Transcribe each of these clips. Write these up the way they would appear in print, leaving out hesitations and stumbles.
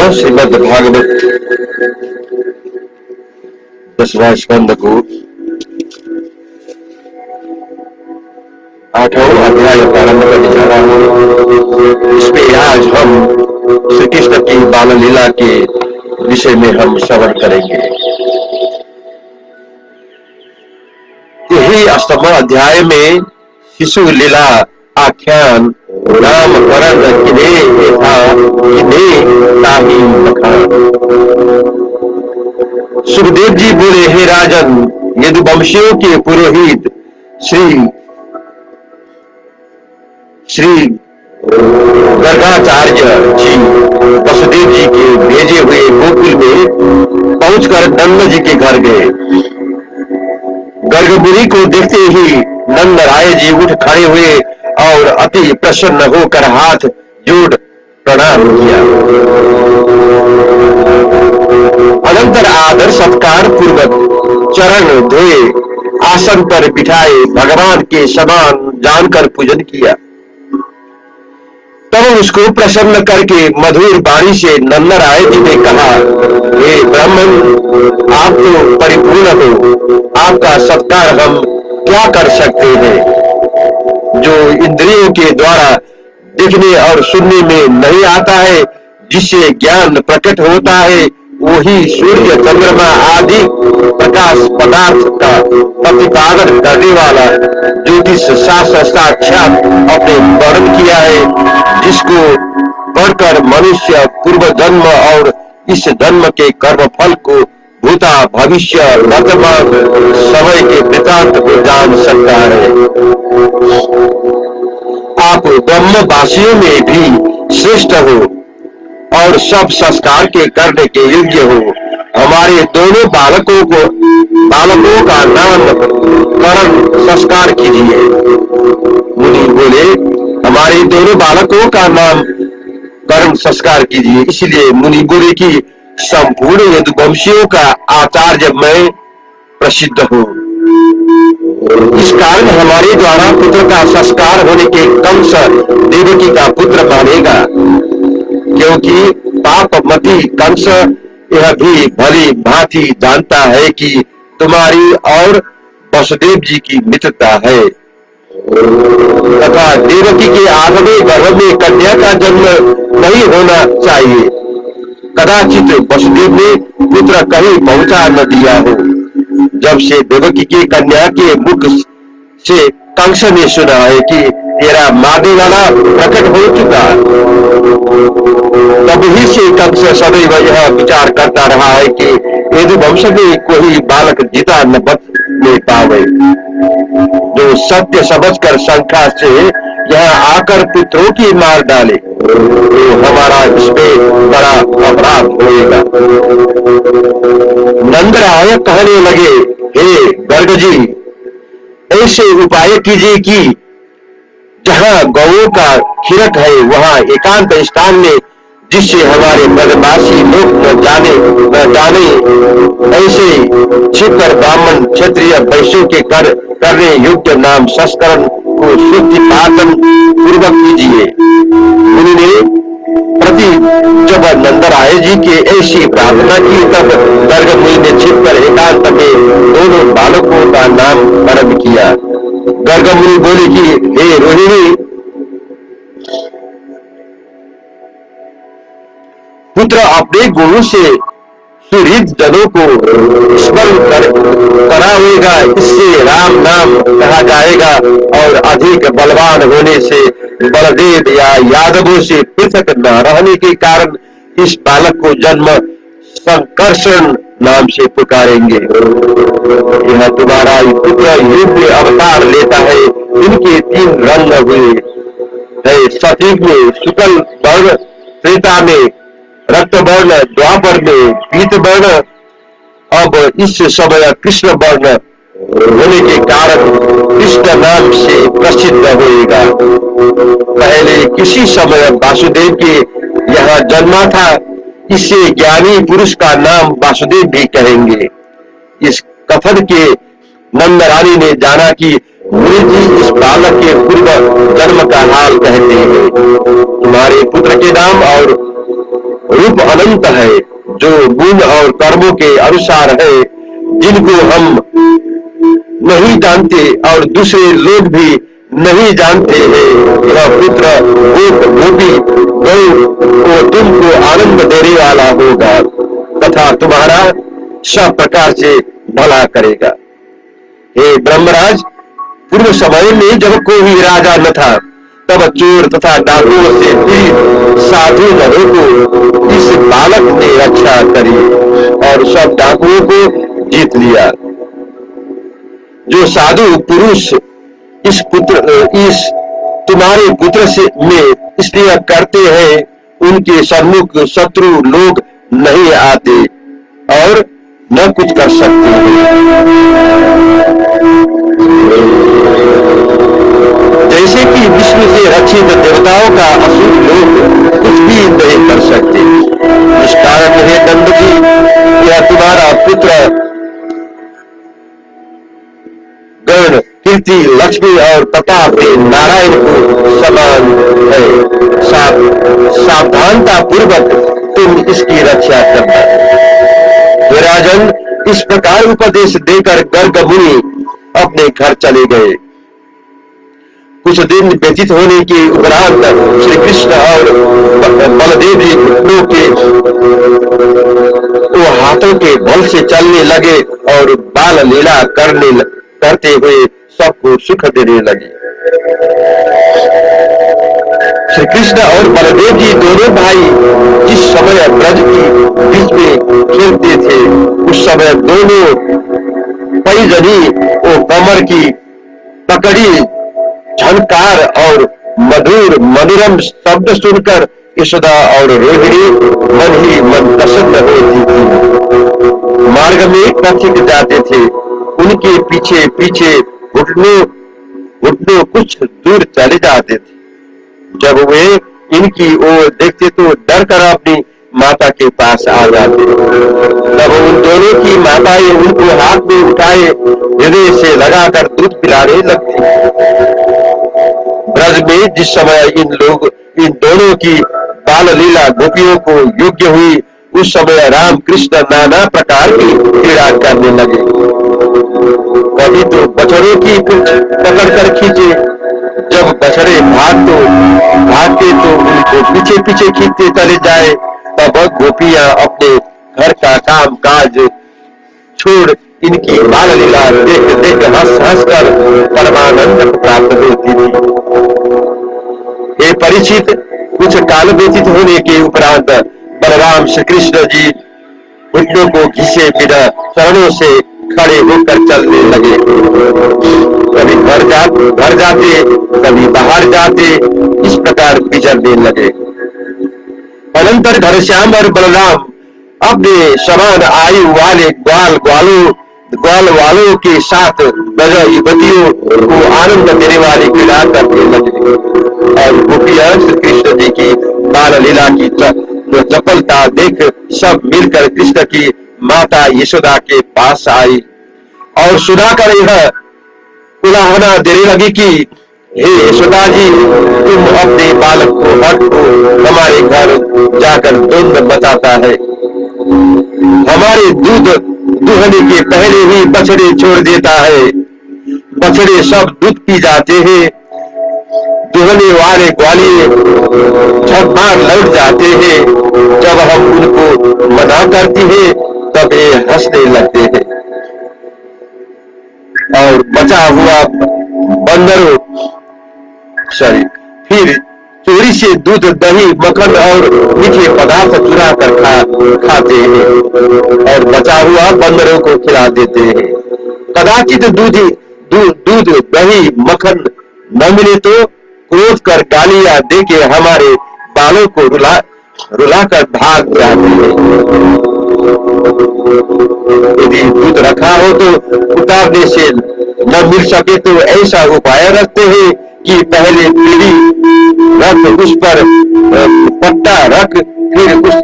श्रीमद् भागवत 10वां स्कंद को 8वां अध्याय प्रारंभ करने जा रहा हूँ। इसमें आज हम श्री कृष्ण की बाल लीला के विषय में हम श्रवण करेंगे। यही 8वां अध्याय में शिशु लीला आख्यान नामकरण किने था किने ताही बखान। सुखदेव जी बोले, हे राजन, यदुवंशियों के पुरोहित श्री गर्गाचार्य जी वसुदेव जी के भेजे हुए गोकुल में पहुंचकर नंद जी के घर गए। गर्ग मुनि को देखते ही नंद राय जी उठ खड़े हुए और अति प्रसन्न होकर हाथ जोड़ प्रणाम किया। अनंतर आदर सत्कार पूर्वक चरण धोए आसन पर बिठाए भगवान के समान जानकर पूजन किया। तब उसको प्रसन्न करके मधुर वाणी से नंद राय जी ने कहा, हे ब्राह्मण, आप तो परिपूर्ण हो, आपका सत्कार हम क्या कर सकते हैं। जो इंद्रियों के द्वारा देखने और सुनने में नहीं आता है, जिससे ज्ञान प्रकट होता है, वही सूर्य चंद्रमा आदि प्रकाश पदार्थ का प्रतिपादन करने वाला ज्योतिष शास्त्र साक्षात अपने वर्णन किया है, जिसको पढ़कर मनुष्य पूर्व जन्म और इस जन्म के कर्म फल को भूता भविष्य वर्तमान समय के वृतांत को जान सकता है। आप ब्रह्मवासियों में भी श्रेष्ठ हो और सब संस्कार के करने के योग्य हो। हमारे दोनों बालकों का नामकरण संस्कार कीजिए। मुनि बोले, हमारे दोनों बालकों का नामकरण संस्कार कीजिए। इसलिए मुनि बोले कि संपूर्ण यदुवंशियों का आचार्य मैं प्रसिद्ध हूँ। इस कारण हमारे द्वारा पुत्र का संस्कार होने के कंस देवकी का पुत्र मानेगा, क्योंकि पापमती कंस यह भी भली भांति जानता है कि तुम्हारी और वसुदेव जी की मित्रता है तथा देवकी के 8वें गर्भ में कन्या का जन्म नहीं होना चाहिए। कदाचित वसुदेव ने पुत्र कहीं पहुंचा न दिया हो। जब से देवकी की कन्या के मुख से कंस ने सुना है कि तेरा मारने वाला प्रकट हो चुका, तभी से कंस सदैव यह विचार करता रहा है कि यदुवंश में कोई बालक जीता न बच ले पावे। जो सत्य समझकर शंका से यहाँ आकर पुत्रों की मार डाले, तो हमारा इसमें बड़ा अपराध होएगा। नंदराय कहने लगे, हे गर्ग जी, ऐसे उपाय कीजिए कि जहाँ गौओं का खिरक है वहाँ एकांत स्थान में, जिससे हमारे ब्रजवासी लोग न जाने ऐसे छिपकर ब्राह्मण क्षत्रिय वैश्यों के करने योग्य नाम संस्करण को शुद्धि पाचन पूर्वक कीजिए। उन्होंने प्रति जब नंदराय जी के ऐसी प्रार्थना की, तब गर्ग मुनि ने छिपकर एकांत में दोनों बालकों का नामकरण किया। गर्ग मुनि बोले कि हे रोहिणी, पुत्र अपने गुरु से सुहृद जनों को स्मरण करावेगा, इससे राम नाम कहा जाएगा और अधिक बलवान होने से बलदेव या यादवों से पृथक न रहने के कारण इस बालक को जन्म संकर्षण नाम से पुकारेंगे। यह तुम्हारा पुत्र युग में अवतार लेता है। इनके 3 रंग हुए है, सतयुग में शुक्ल वर्ण, त्रेता में रक्त वर्ण, द्वापर में पीत वर्ण, अब इस समय कृष्ण वर्ण होने के कारण कृष्ण नाम से प्रसिद्ध होएगा। पहले किसी समय वासुदेव के यहाँ जन्मा था, इससे ज्ञानी पुरुष का नाम वासुदेव भी कहेंगे। इस कथन के नंद रानी ने जाना कि मुनि जी इस बालक के पूर्व जन्म का हाल कहते हैं। तुम्हारे पुत्र के नाम और रूप अनंत है, जो गुण और कर्मों के अनुसार है, जिनको हम नहीं जानते और दूसरे लोग भी नहीं जानते हैं। यह पुत्र गोप गोपी गौ को तुमको आनंद देने वाला होगा तथा तुम्हारा सब प्रकार से भला करेगा। हे ब्रह्मराज, पूर्व समय में जब कोई राजा न था, तब चोर तथा डाकुओं से पीड़ित साधु नरों को इस बालक ने रक्षा करी और सब डाकुओं को जीत लिया। जो साधु पुरुष इस तुम्हारे पुत्र से में इसलिए करते हैं, उनके सम्मुख शत्रु लोग नहीं आते और न कुछ कर सकते हैं। जैसे कि विष्णु से रक्षित देवताओं का असुर लोग कुछ भी नहीं कर सकते। इस कारण हे नंद जी, यह तुम्हारा पुत्र गण कीर्ति, लक्ष्मी और प्रताप के नारायण को समान है। सावधानता पूर्वक तुम इसकी रक्षा करना। राजन, इस प्रकार उपदेश देकर गर्ग मुनि अपने घर चले गए। कुछ दिन व्यतीत होने के उपरांत श्री कृष्ण और बलदेव जी घुटनों के वो हाथों के बल से चलने लगे और बाल लीला करते हुए सबको सुख देने लगे। श्री कृष्ण और बलदेव जी दोनों भाई जिस समय ब्रज की बीच में खेलते थे, उस समय दोनों पैजनी और कमर की पकड़ी झनकार और मधुरम शब्द सुनकर यशोदा और रोहिणी मन ही मन प्रसन्न होती थी। मार्ग में पथिक जाते थे, उनके पीछे पीछे घुटनों कुछ दूर चले जाते थे। जब वे इनकी ओर देखते तो डर कर अपनी माता के पास आ जाते। तब उन दोनों की माताएं उनको हाथ में उठाए हृदय से लगाकर दूध पिलाने लगती। ब्रज में जिस समय इन दोनों की बाल लीला गोपियों को योग्य हुई, उस समय राम कृष्ण नाना प्रकार की क्रीड़ा करने लगे। कभी तो बछड़ों की कुछ पकड़कर खींचे, जब बछड़े भागते तो उनको पीछे पीछे खींचते चले जाए। तब गोपियां अपने घर का काम काज छोड़ इनकी बाल लीला देख देख हंस कर परमानंद प्राप्त होती थी। हे परीक्षित, कुछ काल व्यतीत होने के उपरांत बलराम श्री कृष्ण जी घुटनों को घिसे बिना चरणों से खड़े होकर चलने लगे। कभी घर जाते, कभी बाहर जाते, इस प्रकार विचरने लगे। अनंतर घनश्याम और बलराम अपने समान आयु वाले ग्वाल वालों के साथ ब्रज युवतियों को आनंद देने वाली क्रीड़ा करने लगे और गोपियां श्री कृष्ण जी की बाल लीला की चपलता देख सब मिलकर कृष्ण की माता यशोदा के पास आई और सुनाकर यह उलाहना देने लगी कि हे यशोदा जी, तुम अपने बालक को हट को हमारे घर जाकर द्वंद बताता है। हमारे दूध दुहने के पहले ही बछड़े छोड़ देता है। बछड़े सब दूध पी जाते हैं। दुहने वाले ग्वालिये झक मार लौट जाते हैं। जब हम उनको मना करती है तब ये हंसने लगते हैं और बचा हुआ बंदरों फिर चोरी से दूध, दही, मक्खन और मीठे पदार्थ चुरा कर खाते हैं और बचा हुआ बंदरों को खिला देते हैं। कदाचित दूध, दही, मक्खन न मिले तो क्रोध कर गालियां देके हमारे बालों को रुलाकर भाग जाते हैं। यदि दूध रखा हो तो उतारने से न मिल सके तो ऐसा उपाय रखते हैं कि पहले पीढ़ी रख, उस पर पट्टा रख, फिर उस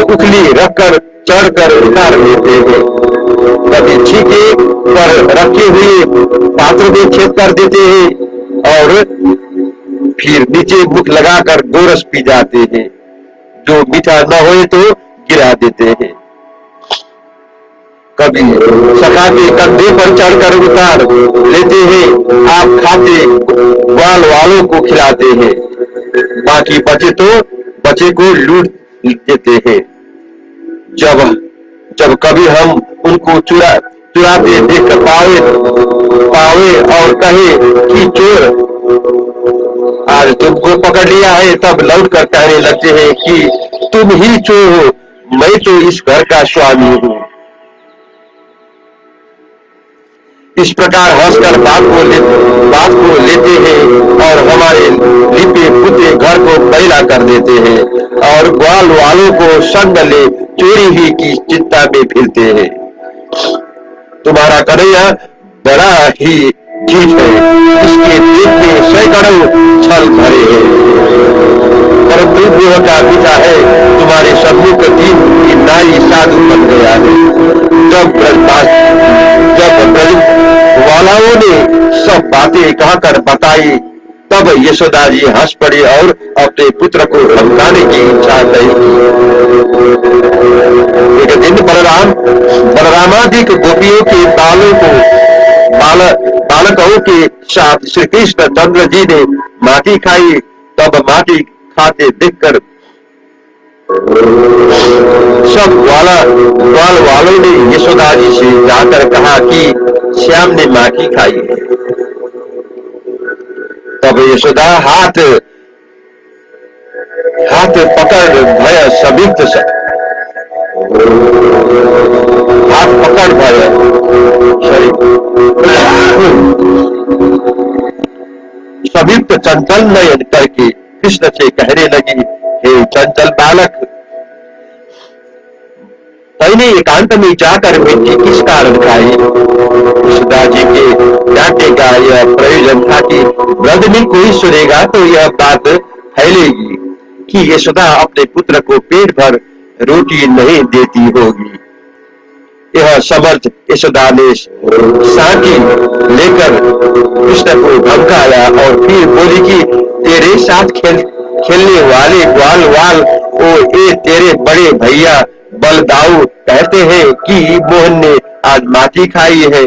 उखली रखकर चढ़कर उतार लेते हैं। कभी छीके पर रखे हुए पात्र में छेद कर देते हैं और फिर नीचे मुख लगाकर गोरस पी जाते हैं। जो मीठा न हो तो गिरा देते हैं, कभी सखा के कंधे पर चढ़कर उतार लेते हैं, आप खाते ग्वाल वालों को खिलाते हैं, बाकी बचे को लूट देते हैं। जब जब कभी हम उनको चुराते देख पावे और कहे कि चोर आज तुमको पकड़ लिया है, तब लौट कर कहने लगते हैं कि तुम ही चोर हो, मैं तो इस घर का स्वामी हूँ। इस प्रकार हंसकर बात को लेते हैं और हमारे लिपे पुते घर को मैला कर देते हैं और ग्वाल वालों को संग ले चोरी ही की चिंता में फिरते हैं। तुम्हारा कन्हैया बड़ा ही ठीक है, इसके पेट में सैकड़ों छल भरे हैं, परंतु वह का पिता है तुम्हारे सम्मुख दिन की नारी साधु बन गया है। जब ब्रज वालाओं ने सब बातें कहकर बताई, तब यशोदा जी हंस पड़ी और अपने पुत्र को धमकाने की इच्छा नहीं की। एक दिन बलरामादिक गोपियों के बालकों के साथ श्री कृष्ण चंद्र जी ने माटी खाई, तब माटी खाते देखकर सब ग्वाल वालों ने यशोदा जी से जाकर कहा कि श्याम ने माटी खाई है। तब यशोदा हाथ पकड़ भय सबिक्त चंचल नयन करके कृष्ण से कहने लगी, हे चंचल बालक, मैंने एकांत में जाकर मिट्टी किस कारण खाई? यशोदा जी के डांटे का यह प्रयोजन था कि ब्रज में कोई सुनेगा तो यह बात फैलेगी कि यशोदा अपने पुत्र को पेट भर रोटी नहीं देती होगी। यह समर्थ यशोदा ने साकी लेकर कृष्ण को धमकाया और फिर बोली कि तेरे साथ खेलने वाले ग्वाल वाल ये तेरे बड़े भैया बलदाऊ कहते हैं कि मोहन ने आज माटी खाई है।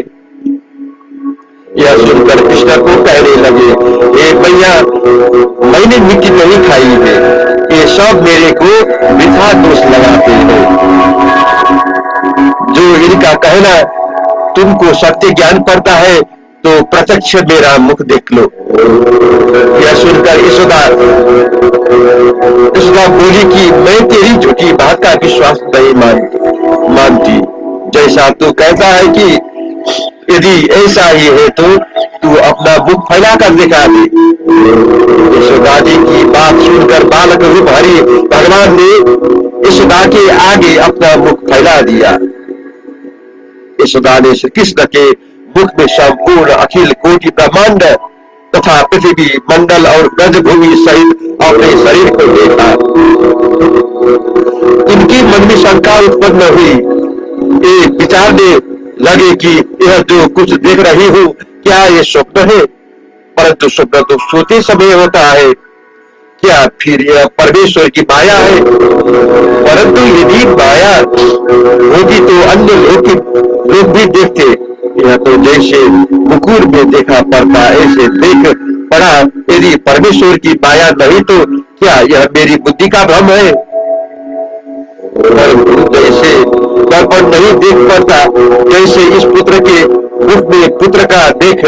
यह सुनकर कृष्ण को कहने लगे, हे भैया, मैंने मिट्टी नहीं खाई है, ये सब मेरे को वृथा दोष लगाते हैं। जो इनका कहना तुमको सत्य ज्ञान पड़ता है तो प्रत्यक्ष मेरा मुख देख लो। यह सुनकर यशोदा बोली कि मैं तेरी झूठी बात का विश्वास नहीं मानती। जैसा तू कहता है कि यदि ऐसा ही है तो तू अपना मुख फैला कर दिखा दे। यशोदा जी की बात सुनकर बालक रूप हरि भगवान ने यशोदा के आगे अपना मुख फैला दिया। यशोदा ने श्री कृष्ण के मुख में संपूर्ण अखिल कोटि ब्रह्मांड तथा पृथ्वी मंडल और ब्रजभूमि सहित अपने शरीर को देखा। इनके मन में शंका उत्पन्न हुई, ये विचारने लगे कि यह जो कुछ देख रही हूँ क्या ये स्वप्न है? परंतु स्वप्न तो सोते समय होता है, क्या फिर यह परमेश्वर की माया है? परंतु यदि माया होती तो अन्य लोग भी देखते। यह तो जैसे मुकुर में देखा पड़ता ऐसे देख पड़ा। यदि परमेश्वर की माया नहीं तो क्या यह मेरी बुद्धि का भ्रम है? जैसे दर्पण नहीं देख पाता, जैसे इस पुत्र के मुख में पुत्र का देख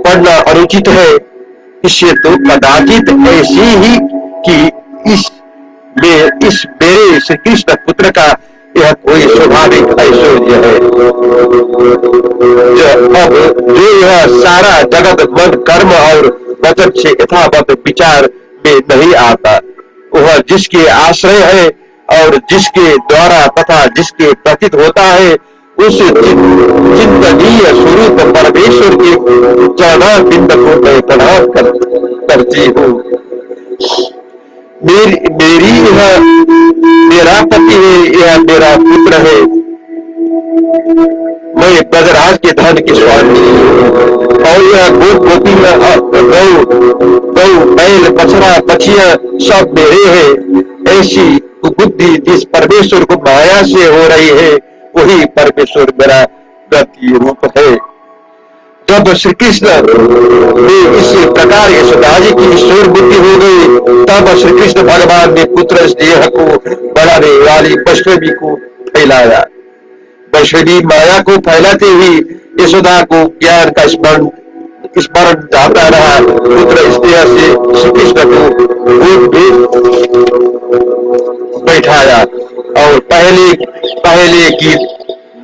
पड़ना अनुचित है, इससे तो कदाचित ऐसी ही कि इस मेरे श्री कृष्ण पुत्र का यह कोई स्वाभाविक ऐश्वर्य है। जो यह सारा जगत मन कर्म और वचन से यथावत विचार में नहीं आता, वह जिसके आश्रय है और जिसके द्वारा तथा जिसके प्रतीत होता है, उस चिंतनीय स्वरूप परमेश्वर के चरणार बिंद को मैं प्रणाम करती हूँ। मेरा पति है, यह मेरा पुत्र है, मैं ब्रजराज के धन की स्वामी और यह गोपी गौ बैल बछड़ा बछिया सब मेरे हैं। ऐसी बुद्धि जिस परमेश्वर को माया से हो रही है वही परमेश्वर मेरा प्रति रूप है। जब श्री कृष्ण में इस प्रकार यशोदा जी की ईश्वर बुद्धि हो गई तब श्री कृष्ण भगवान ने पुत्र स्नेह को बढ़ाने वाली वैष्णवी को फैलाया। वैष्णवी माया को फैलाते हुए यशोदा को ज्ञान का स्मरण जाता रहा। पुत्र स्नेह से श्री कृष्ण को गोद में बैठाया और पहले की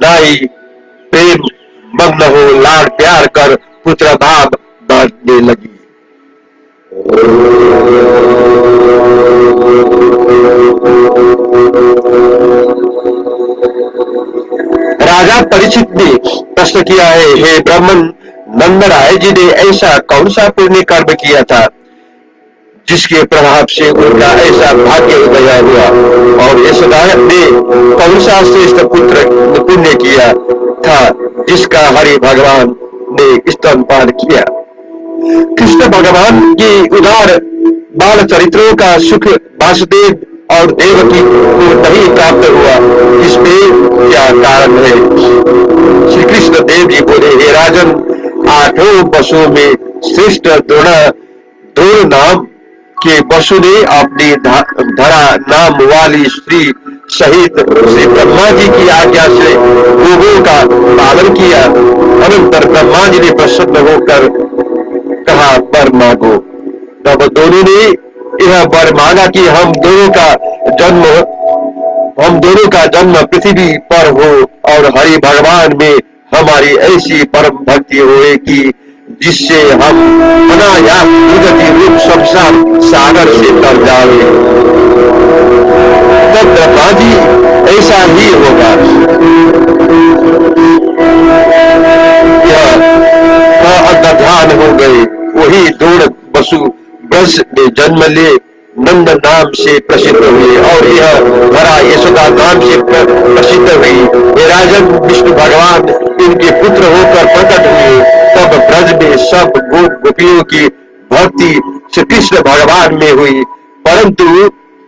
नाई प्रेम मग्न हो लाड प्यार कर पुत्र भाव बांटने लगी। राजा परीक्षित ने प्रश्न किया है, हे ब्राह्मण, नंद राय जी ने ऐसा कौन सा पुण्य कर्म किया था जिसके प्रभाव से उनका ऐसा भाग्य उदय हुआ, और यशोदा ने कौन सा श्रेष्ठ पुत्र पुण्य किया था जिसका हरि भगवान ने स्तनपान किया। कृष्ण भगवान की उदार बाल चरित्रों का सुख वासुदेव और देवकी को नहीं प्राप्त हुआ, इसमें क्या कारण है। श्री कृष्ण देव जी बोले, हे राजन, 8 वसुओं में श्रेष्ठ द्रोण नाम के वसु ने अपनी धरा नाम वाली स्त्री सहित श्री ब्रह्मा जी की आज्ञा से गोगों का पालन किया। अनंतर ब्रह्मा जी ने प्रसन्न होकर कहा, वर मांगो। तब दोनों ने यह वर मांगा कि हम दोनों का जन्म पृथ्वी पर हो और हरि भगवान में हमारी ऐसी परम भक्ति होए कि जिससे हम अनायास विगति रूप संसार सागर से तर जाए। तब ब्रह्मा जी ऐसा ही होगा। यह अंतर्ध्यान हो गए। वही द्रोण वसु ब्रज में जन्म ले नंद नाम से प्रसिद्ध हुए और यह धरा यशोदा नाम से प्रसिद्ध हुई। हे राजन, विष्णु भगवान इनके पुत्र होकर प्रकट हुए। तब ब्रज में सब गोपियों की भक्ति श्री कृष्ण भगवान में हुई, परंतु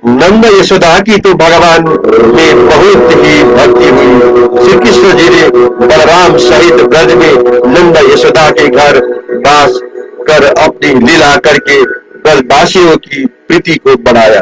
नंद यशोदा की तो भगवान में बहुत ही भक्ति हुई। श्री कृष्ण जी ने बलराम सहित ब्रज में नंद यशोदा के घर वास कर अपनी लीला करके ब्रजवासियों की प्रीति को बढ़ाया।